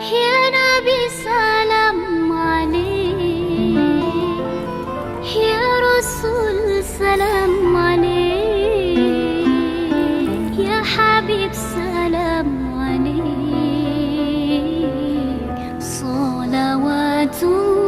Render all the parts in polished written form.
يا نبي سلام عليك، يا رسول سلام عليك، يا حبيب سلام عليك، صلوات الله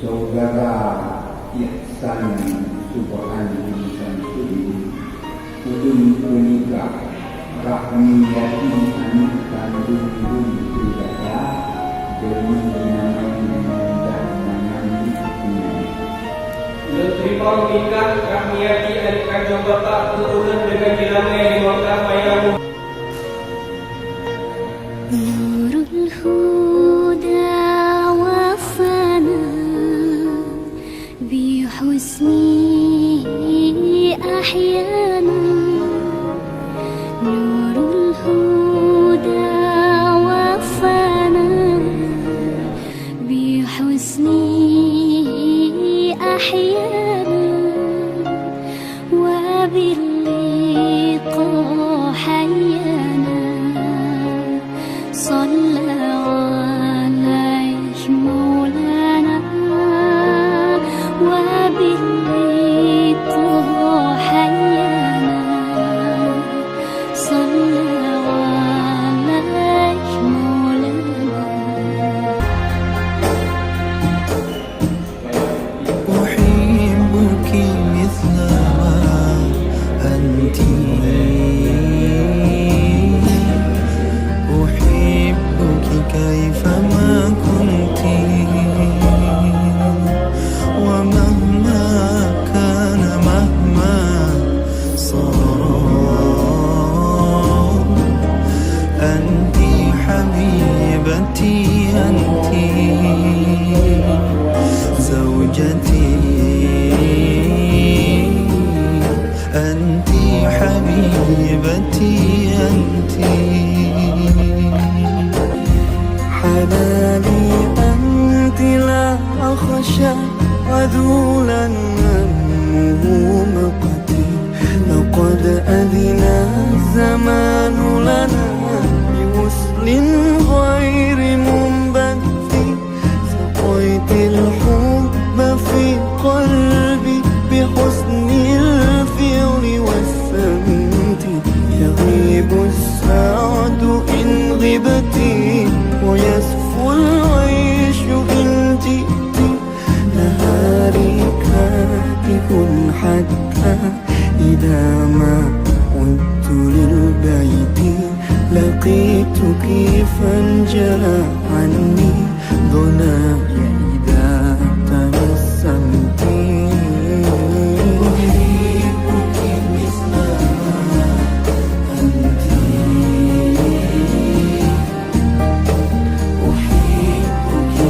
Saudara Ihsan Subhani Samsudin Udun Unika Rahmiyati Anik Kandung Dun Udara Demi Dinamain dan Namani Terima unikah Rahmiyati Anik Kandung Bapak Keturunan dengan jiramai di waktu mayamu Nurul Huda بحسنه أحيانا نور الهدى وفانا بحسنه أحيانا وباللقاء حيانا صلى عليه مولانا وباللقاء حيانا صلى عليه مولانا أحبك مثل ما أنت أحبك كيفما كنت ومهما كان مهما صار أنت حبيبتي أنت زوجتي أنت حبيبتي أنت حلالي أنت لا أخشى عذولا همه مقتي لقد أذن الزمان لنا بوصل غير منبث سقيت الحب في قلبي بحسن الفعل والسمت يغيب السعد إن غبتي ويسفو العيش إن جئت نهاري كاتب حتى إذا ما عدت للبيت لقيتك فانجلى عني ظناي إذا تبسمت أحبك مثل ما أنت أحبك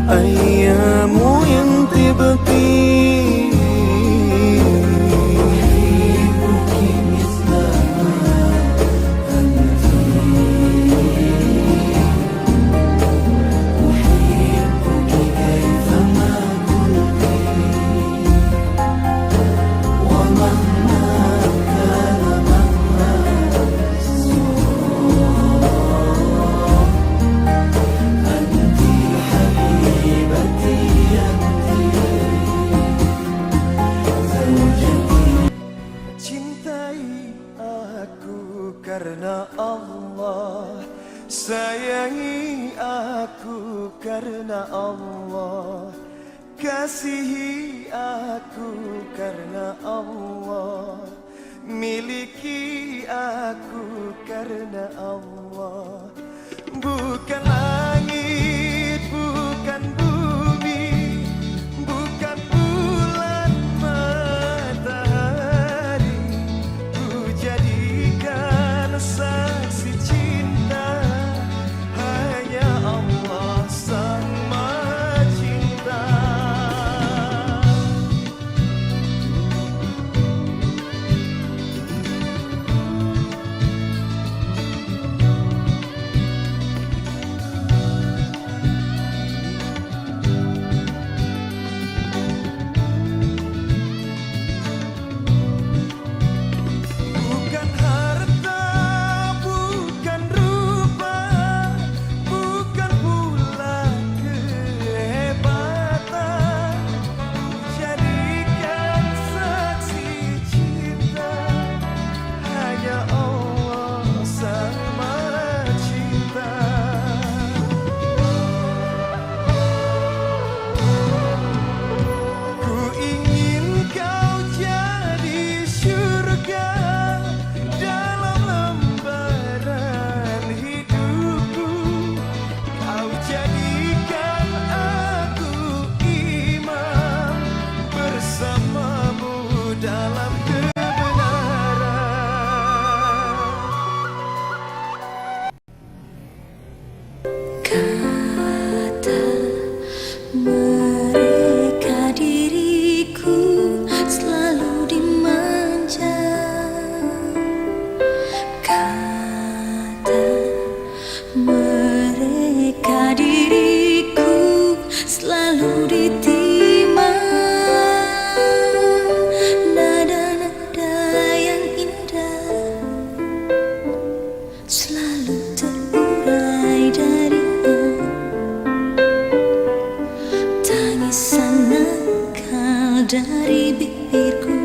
أيام ينتبطي أحبك مثل ما أنت أحبك كيفما كنت ومهما كان مهما أنت حبيبتي أنت زوجتي. Cintai aku karena Allah, sayangi aku karena Allah, kasihi aku karena Allah, miliki aku karena Allah. Bukan langit, bukan bumi, bukan bulan matahari, ku jadikan saksi cinta hanya Allah sang Maha Cinta. Bukan harta, bukan rupa, bukan pula kehebatan, jadikan saksi cinta hanya Allah sang Maha Cinta. Ku ingin kau jadi surga dalam lembaran hidupku. Kau jadikan aku imam bersamamu dalam kebenaran. Kata mereka diriku selalu dimanja. Kata mereka diriku selalu ditimang. Nada-nada yang indah selalu terurai darinya. Tangisan nakal dari bibirku